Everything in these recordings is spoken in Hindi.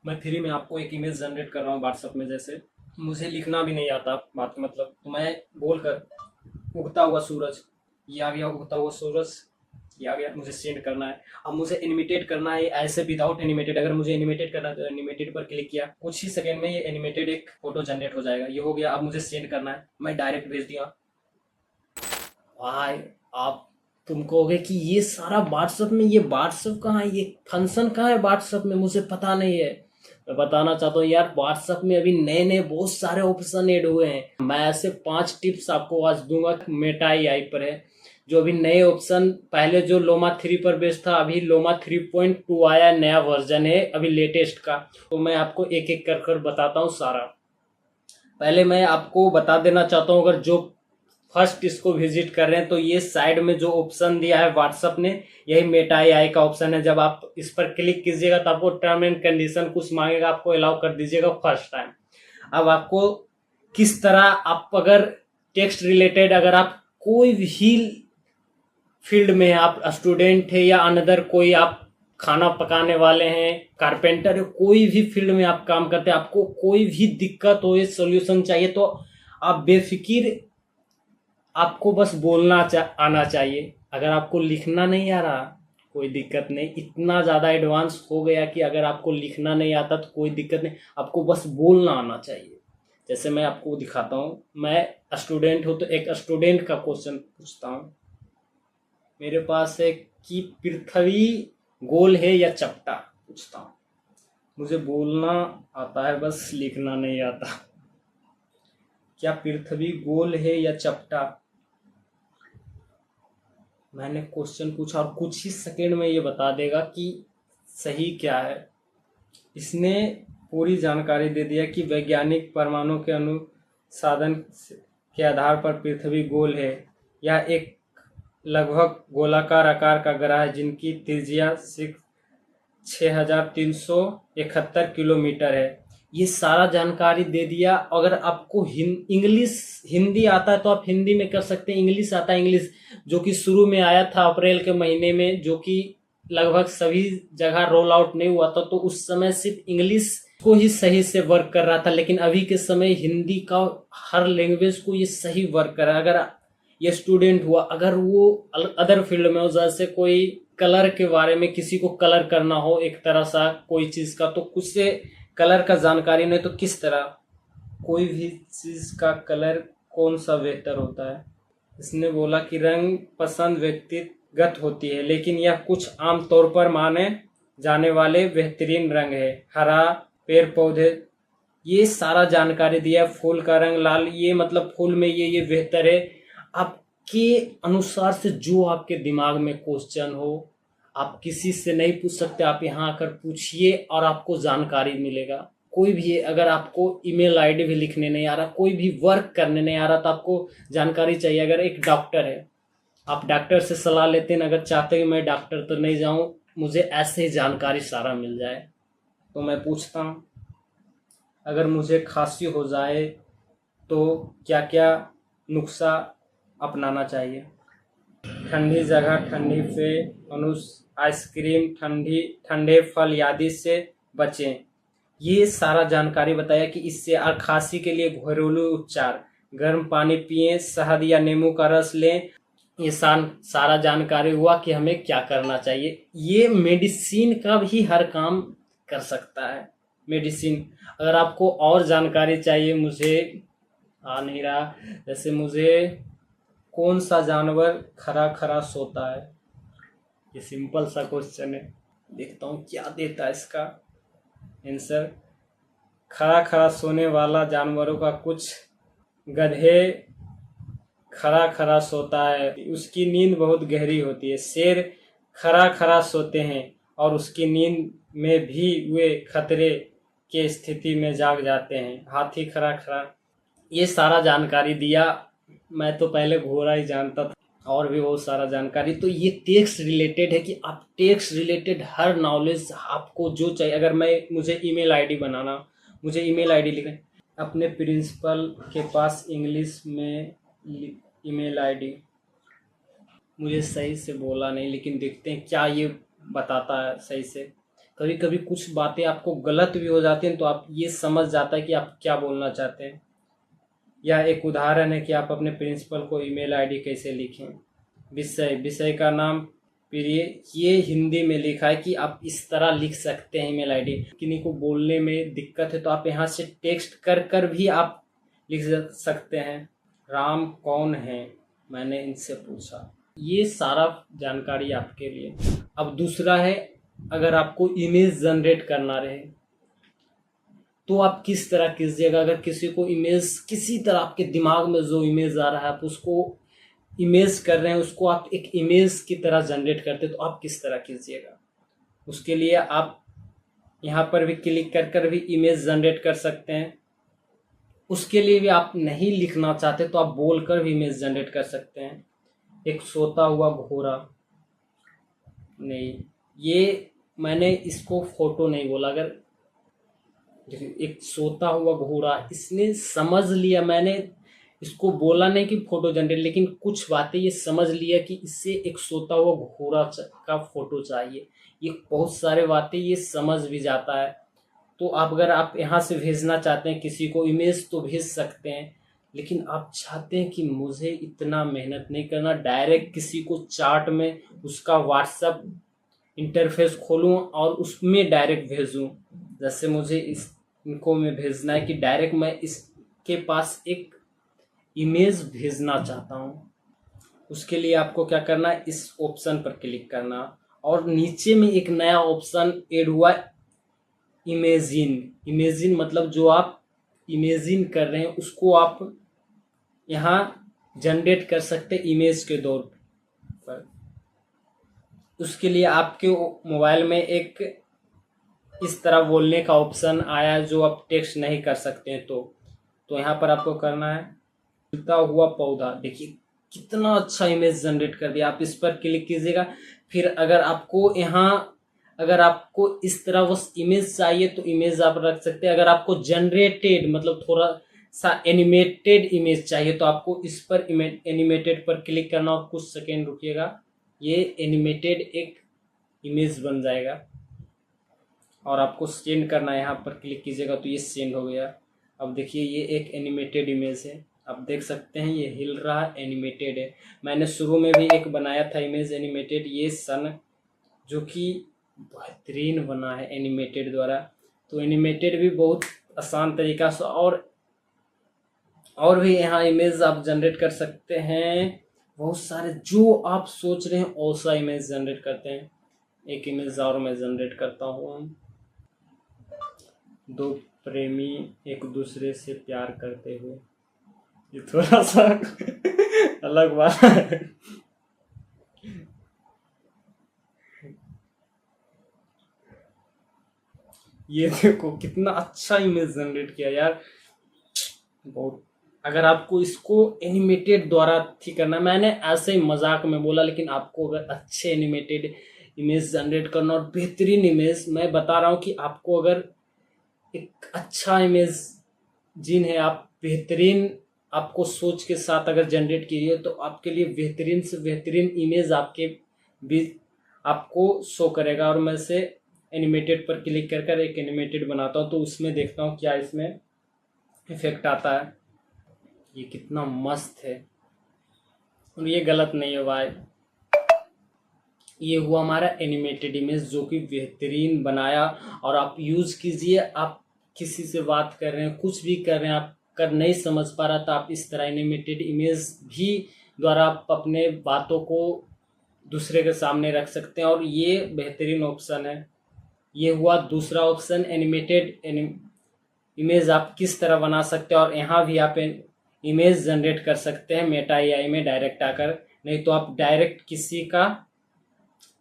मैं फ्री में आपको एक इमेज जनरेट कर रहा हूँ व्हाट्सएप में। जैसे मुझे लिखना भी नहीं आता बात मतलब, तो मैं बोलकर उगता हुआ सूरज, ये आ गया उगता हुआ सूरज, ये आ गया, मुझे सेंड करना है। अब मुझे एनिमेटेड करना है ऐसे विदाउट एनिमेटेड। अगर मुझे एनिमेटेड करना है तो एनिमेटेड पर क्लिक किया, कुछ ही सेकंड में ये एनिमेटेड एक फोटो जनरेट हो जाएगा। ये हो गया। अब मुझे सेंड करना है, मैं डायरेक्ट भेज दिया। भाई, आप तुम कहोगे कि ये सारा व्हाट्सएप में, ये व्हाट्सएप कहाँ है, ये फंक्शन कहाँ है व्हाट्सएप में, मुझे पता नहीं है। मैं बताना चाहता हूँ यार, व्हाट्सएप में अभी नए नए बहुत सारे ऑप्शन ऐड हुए हैं। मैं ऐसे 5 टिप्स आपको आज दूंगा। मेटा एआई पर है जो अभी नए ऑप्शन, पहले जो लोमा 3 पर बेस्ड था, अभी लोमा 3.2 आया, नया वर्जन है अभी लेटेस्ट का। तो मैं आपको एक एक कर कर बताता हूँ सारा। पहले मैं आपको बता देना चाहता हूँ, अगर जो फर्स्ट इसको विजिट कर रहे हैं तो ये साइड में जो ऑप्शन दिया है व्हाट्सएप ने, यही मेटा एआई का ऑप्शन है। जब आप इस पर क्लिक कीजिएगा तो आपको टर्म एंड कंडीशन कुछ मांगेगा, आपको अलाउ कर दीजिएगा फर्स्ट टाइम। अब आपको किस तरह, आप अगर टेक्स्ट रिलेटेड, अगर आप कोई भी फील्ड में है, आप स्टूडेंट है या अनदर कोई, आप खाना पकाने वाले हैं, कारपेंटर है, कोई भी फील्ड में आप काम करते हैं, आपको कोई भी दिक्कत हो, ये सोल्यूशन चाहिए, तो आप बेफिक्र, आपको बस बोलना आना चाहिए। अगर आपको लिखना नहीं आ रहा, कोई दिक्कत नहीं। इतना ज़्यादा एडवांस हो गया कि अगर आपको लिखना नहीं आता तो कोई दिक्कत नहीं, आपको बस बोलना आना चाहिए। जैसे मैं आपको दिखाता हूँ, मैं स्टूडेंट हूँ तो एक स्टूडेंट का क्वेश्चन पूछता हूँ। मेरे पास है कि पृथ्वी गोल है या चपटा, पूछता हूँ। मुझे बोलना आता है, बस लिखना नहीं आता। क्या पृथ्वी गोल है या चपटा? मैंने क्वेश्चन पूछा और कुछ ही सेकंड में ये बता देगा कि सही क्या है। इसने पूरी जानकारी दे दिया कि वैज्ञानिक प्रमाणों के अनुसाधन के आधार पर पृथ्वी गोल है। यह एक लगभग गोलाकार आकार का ग्रह है जिनकी त्रिज्या 6,371 किलोमीटर है। ये सारा जानकारी दे दिया। अगर आपको इंग्लिश हिंदी आता है तो आप हिंदी में कर सकते हैं, इंग्लिश आता है इंग्लिश, जो कि शुरू में आया था अप्रैल के महीने में, जो कि लगभग सभी जगह रोल आउट नहीं हुआ था, तो उस समय सिर्फ इंग्लिश को ही सही से वर्क कर रहा था। लेकिन अभी के समय हिंदी का हर लैंग्वेज को ये सही वर्क कर रहा है। अगर ये स्टूडेंट हुआ, अगर वो अदर फील्ड में हो, जैसे कोई कलर के बारे में, किसी को कलर करना हो एक तरह सा कोई चीज का, तो कुछ से कलर का जानकारी नहीं, तो किस तरह कोई भी चीज का कलर कौन सा बेहतर होता है। इसने बोला कि रंग पसंद व्यक्तिगत होती है, लेकिन यह कुछ आम तौर पर माने जाने वाले बेहतरीन रंग है। हरा, पेड़ पौधे, ये सारा जानकारी दिया। फूल का रंग लाल, ये मतलब फूल में ये बेहतर है। आपके अनुसार से जो आपके दिमाग में क्वेश्चन हो, आप किसी से नहीं पूछ सकते, आप यहाँ आकर पूछिए और आपको जानकारी मिलेगा। कोई भी, अगर आपको ईमेल आईडी भी लिखने नहीं आ रहा, कोई भी वर्क करने नहीं आ रहा, तो आपको जानकारी चाहिए। अगर एक डॉक्टर है, आप डॉक्टर से सलाह लेते हैं, अगर चाहते हैं मैं डॉक्टर तो नहीं जाऊं, मुझे ऐसे ही जानकारी सारा मिल जाए, तो मैं पूछता हूँ। अगर मुझे खांसी हो जाए तो क्या क्या नुस्खा अपनाना चाहिए? ठंडी जगह, ठंडी पेय, आइसक्रीम, ठंडे फल आदि से बचें। ये सारा जानकारी बताया कि इससे, और खांसी के लिए घरेलू उपचार, गर्म पानी पिएं, शहद या नींबू का रस लें। ये सारा जानकारी हुआ कि हमें क्या करना चाहिए। ये मेडिसिन का भी हर काम कर सकता है। मेडिसिन, अगर आपको और जानकारी चाहिए, मुझे आ नहीं रहा, जैसे मुझे कौन सा जानवर खरा खरा सोता है, ये सिंपल सा क्वेश्चन है। देखता हूँ क्या देता है इसका आंसर। खरा खरा सोने वाला जानवरों का कुछ, गधे खरा खरा सोता है, उसकी नींद बहुत गहरी होती है। शेर खरा खरा सोते हैं और उसकी नींद में भी वे खतरे के स्थिति में जाग जाते हैं। हाथी खरा खरा, ये सारा जानकारी दिया। मैं तो पहले घोड़ा ही जानता था, और भी बहुत सारा जानकारी। तो ये टेक्स्ट रिलेटेड है कि आप टेक्स्ट रिलेटेड हर नॉलेज आपको जो चाहिए। अगर मुझे ईमेल आईडी बनाना, मुझे ईमेल आईडी लिखना, अपने प्रिंसिपल के पास इंग्लिश में ईमेल आईडी, मुझे सही से बोला नहीं, लेकिन देखते हैं क्या ये बताता है सही से। कभी कभी कुछ बातें आपको गलत भी हो जाती हैं तो आप ये समझ जाता है कि आप क्या बोलना चाहते हैं। यह एक उदाहरण है कि आप अपने प्रिंसिपल को ईमेल आईडी कैसे लिखें। विषय विषय का नाम प्रिय, ये हिंदी में लिखा है कि आप इस तरह लिख सकते हैं ईमेल आईडी। किन्हीं को बोलने में दिक्कत है तो आप यहाँ से टेक्स्ट कर कर भी आप लिख सकते हैं। राम कौन है, मैंने इनसे पूछा। ये सारा जानकारी आपके लिए। अब दूसरा है, अगर आपको इमेज जनरेट करना रहे तो आप किस तरह कीजिएगा। अगर किसी को इमेज, किसी तरह आपके दिमाग में जो इमेज आ रहा है आप उसको इमेज कर रहे हैं, उसको आप एक इमेज की तरह जनरेट करते हैं तो आप किस तरह कीजिएगा। उसके लिए आप यहाँ पर भी क्लिक कर कर भी इमेज जनरेट कर सकते हैं। उसके लिए भी आप नहीं लिखना चाहते तो आप बोल कर भी इमेज जनरेट कर सकते हैं। एक सोता हुआ घोड़ा, नहीं, ये मैंने इसको फोटो नहीं बोला। अगर एक सोता हुआ घोड़ा, इसने समझ लिया, मैंने इसको बोला नहीं कि फोटो जनरेट, लेकिन कुछ बातें ये समझ लिया कि इससे एक सोता हुआ घोड़ा का फोटो चाहिए। ये बहुत सारे बातें ये समझ भी जाता है। तो आप अगर आप यहाँ से भेजना चाहते हैं किसी को इमेज तो भेज सकते हैं, लेकिन आप चाहते हैं कि मुझे इतना मेहनत नहीं करना, डायरेक्ट किसी को चार्ट में उसका व्हाट्सएप इंटरफेस खोलूं और उसमें डायरेक्ट भेजूं। जैसे मुझे इनको में भेजना है कि डायरेक्ट मैं इसके पास एक इमेज भेजना चाहता हूँ। उसके लिए आपको क्या करना है, इस ऑप्शन पर क्लिक करना और नीचे में एक नया ऑप्शन ऐड हुआ, इमेजिन। इमेजिन मतलब जो आप इमेजिन कर रहे हैं उसको आप यहाँ जनरेट कर सकते इमेज के तौर पर। उसके लिए आपके मोबाइल में एक इस तरह बोलने का ऑप्शन आया जो आप टेक्स्ट नहीं कर सकते हैं तो यहाँ पर आपको करना है खिलता हुआ पौधा। देखिए कितना अच्छा इमेज जनरेट कर दिया। आप इस पर क्लिक कीजिएगा। फिर अगर आपको इस तरह बस इमेज चाहिए तो इमेज आप रख सकते हैं। अगर आपको जनरेटेड मतलब थोड़ा सा एनिमेटेड इमेज चाहिए तो आपको इस पर एनिमेटेड पर क्लिक करना और कुछ सेकेंड रुकिएगा, ये एनिमेटेड एक इमेज बन जाएगा और आपको सेंड करना है। यहाँ पर क्लिक कीजिएगा तो ये सेंड हो गया। अब देखिए ये एक एनिमेटेड इमेज है, आप देख सकते हैं ये हिल रहा है, एनिमेटेड है। मैंने शुरू में भी एक बनाया था इमेज एनिमेटेड, ये सन, जो कि बेहतरीन बना है एनिमेटेड द्वारा। तो एनिमेटेड भी बहुत आसान तरीका से और भी यहाँ इमेज आप जनरेट कर सकते हैं। बहुत सारे जो आप सोच रहे हैं वैसा इमेज जनरेट करते हैं। एक इमेज और मैं जनरेट करता हूँ। दो प्रेमी एक दूसरे से प्यार करते हुए, ये थोड़ा सा अलग बात है। ये देखो कितना अच्छा इमेज जनरेट किया यार, बहुत। अगर आपको इसको एनिमेटेड द्वारा ठीक करना, मैंने ऐसे ही मजाक में बोला, लेकिन आपको अगर अच्छे एनिमेटेड इमेज जनरेट करना और बेहतरीन इमेज, मैं बता रहा हूँ कि आपको अगर एक अच्छा इमेज जिन है, आप बेहतरीन आपको सोच के साथ अगर जनरेट कीजिए तो आपके लिए बेहतरीन से बेहतरीन इमेज आपके बीच आपको शो करेगा। और मैं से एनिमेटेड पर क्लिक कर कर एक एनिमेटेड बनाता हूँ तो उसमें देखता हूँ क्या इसमें इफेक्ट आता है। ये कितना मस्त है और ये गलत नहीं है भाई। ये हुआ हमारा एनिमेटेड इमेज जो कि बेहतरीन बनाया। और आप यूज़ कीजिए, आप किसी से बात कर रहे हैं, कुछ भी कर रहे हैं, आप कर नहीं समझ पा रहा तो आप इस तरह एनिमेटेड इमेज भी द्वारा आप अपने बातों को दूसरे के सामने रख सकते हैं और ये बेहतरीन ऑप्शन है। ये हुआ दूसरा ऑप्शन, एनिमेटेड इमेज आप किस तरह बना सकते हैं। और यहाँ भी आप इमेज जनरेट कर सकते हैं मेटा एआई में डायरेक्ट आकर, नहीं तो आप डायरेक्ट किसी का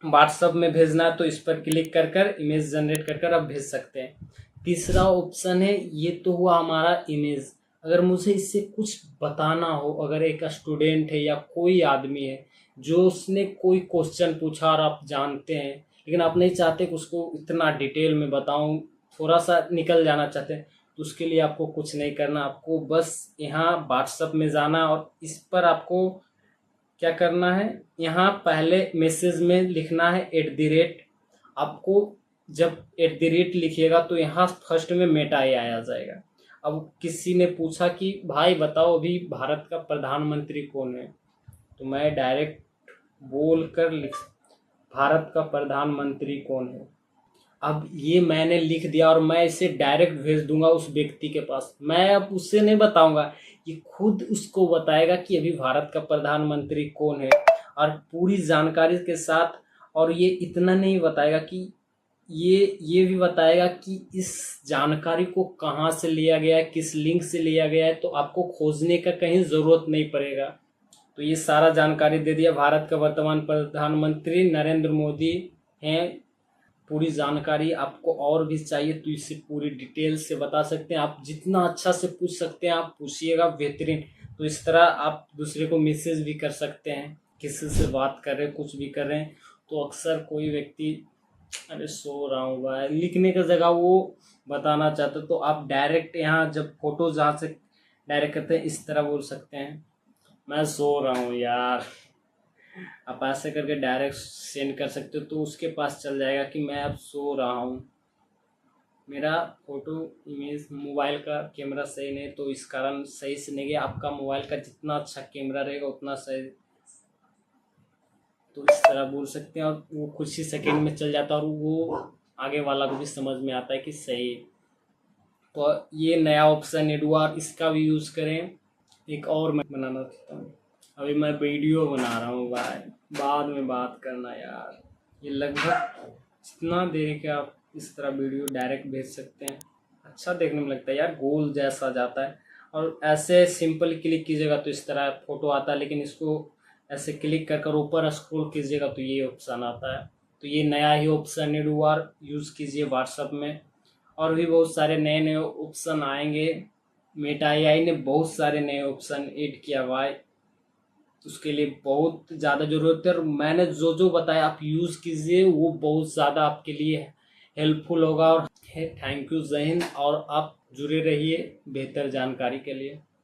व्हाट्सएप में भेजना है तो इस पर क्लिक कर कर इमेज जनरेट कर कर आप भेज सकते हैं। तीसरा ऑप्शन है, ये तो हुआ हमारा इमेज। अगर मुझे इससे कुछ बताना हो, अगर एक स्टूडेंट है या कोई आदमी है जो उसने कोई क्वेश्चन पूछा और आप जानते हैं लेकिन आप नहीं चाहते कि उसको इतना डिटेल में बताऊं, थोड़ा सा निकल जाना चाहते हैं, तो उसके लिए आपको कुछ नहीं करना। आपको बस यहाँ व्हाट्सएप में जाना और इस पर आपको क्या करना है, यहाँ पहले मैसेज में लिखना है @ आपको जब @ लिखिएगा तो यहाँ फर्स्ट में मेटा ए आया जाएगा। अब किसी ने पूछा कि भाई बताओ अभी भारत का प्रधानमंत्री कौन है, तो मैं डायरेक्ट बोल कर लिख, भारत का प्रधानमंत्री कौन है। अब ये मैंने लिख दिया और मैं इसे डायरेक्ट भेज दूंगा उस व्यक्ति के पास। मैं अब उससे नहीं बताऊंगा, ये खुद उसको बताएगा कि अभी भारत का प्रधानमंत्री कौन है, और पूरी जानकारी के साथ। और ये इतना नहीं बताएगा कि ये भी बताएगा कि इस जानकारी को कहाँ से लिया गया है, किस लिंक से लिया गया है, तो आपको खोजने का कहीं ज़रूरत नहीं पड़ेगा। तो ये सारा जानकारी दे दिया। भारत का वर्तमान प्रधानमंत्री नरेंद्र मोदी हैं। पूरी जानकारी आपको और भी चाहिए तो इसे पूरी डिटेल से बता सकते हैं। आप जितना अच्छा से पूछ सकते हैं आप पूछिएगा, बेहतरीन। तो इस तरह आप दूसरे को मैसेज भी कर सकते हैं, किसी से बात कर रहे हैं, कुछ भी कर रहे हैं। तो अक्सर कोई व्यक्ति अरे सो रहा हूँ भाई लिखने का जगह वो बताना चाहते, तो आप डायरेक्ट यहाँ जब फोटो जहाँ से डायरेक्ट करते हैं इस तरह बोल सकते हैं, मैं सो रहा हूँ यार। आप ऐसे करके डायरेक्ट सेंड कर सकते हो, तो उसके पास चल जाएगा कि मैं अब सो रहा हूँ। मेरा फोटो इमेज मोबाइल का कैमरा सही नहीं, तो इस कारण सही से नहीं गया। आपका मोबाइल का जितना अच्छा कैमरा रहेगा उतना सही। तो इस तरह बोल सकते हैं, और वो कुछ ही सेकंड में चल जाता है, और वो आगे वाला को भी समझ में आता है कि सही। तो ये नया ऑप्शन एडवार, इसका भी यूज़ करें। एक और मैं बनाना चाहता हूँ, अभी मैं वीडियो बना रहा हूँ भाई, बाद में बात करना यार। ये लगभग जितना देर के आप इस तरह वीडियो डायरेक्ट भेज सकते हैं, अच्छा देखने में लगता है यार, गोल जैसा जाता है। और ऐसे सिंपल क्लिक कीजिएगा तो इस तरह फ़ोटो आता है, लेकिन इसको ऐसे क्लिक कर कर ऊपर स्क्रॉल कीजिएगा तो ये ऑप्शन आता है। तो ये नया ही ऑप्शन एडवार यूज़ कीजिए व्हाट्सएप में। और भी बहुत सारे नए नए ऑप्शन आएंगे। मेटा एआई ने बहुत सारे नए ऑप्शन ऐड किया हुआ है, उसके लिए बहुत ज़्यादा ज़रूरत है। और मैंने जो जो बताया आप यूज़ कीजिए, वो बहुत ज़्यादा आपके लिए हेल्पफुल होगा। और थैंक यू, जय हिंद। और आप जुड़े रहिए बेहतर जानकारी के लिए।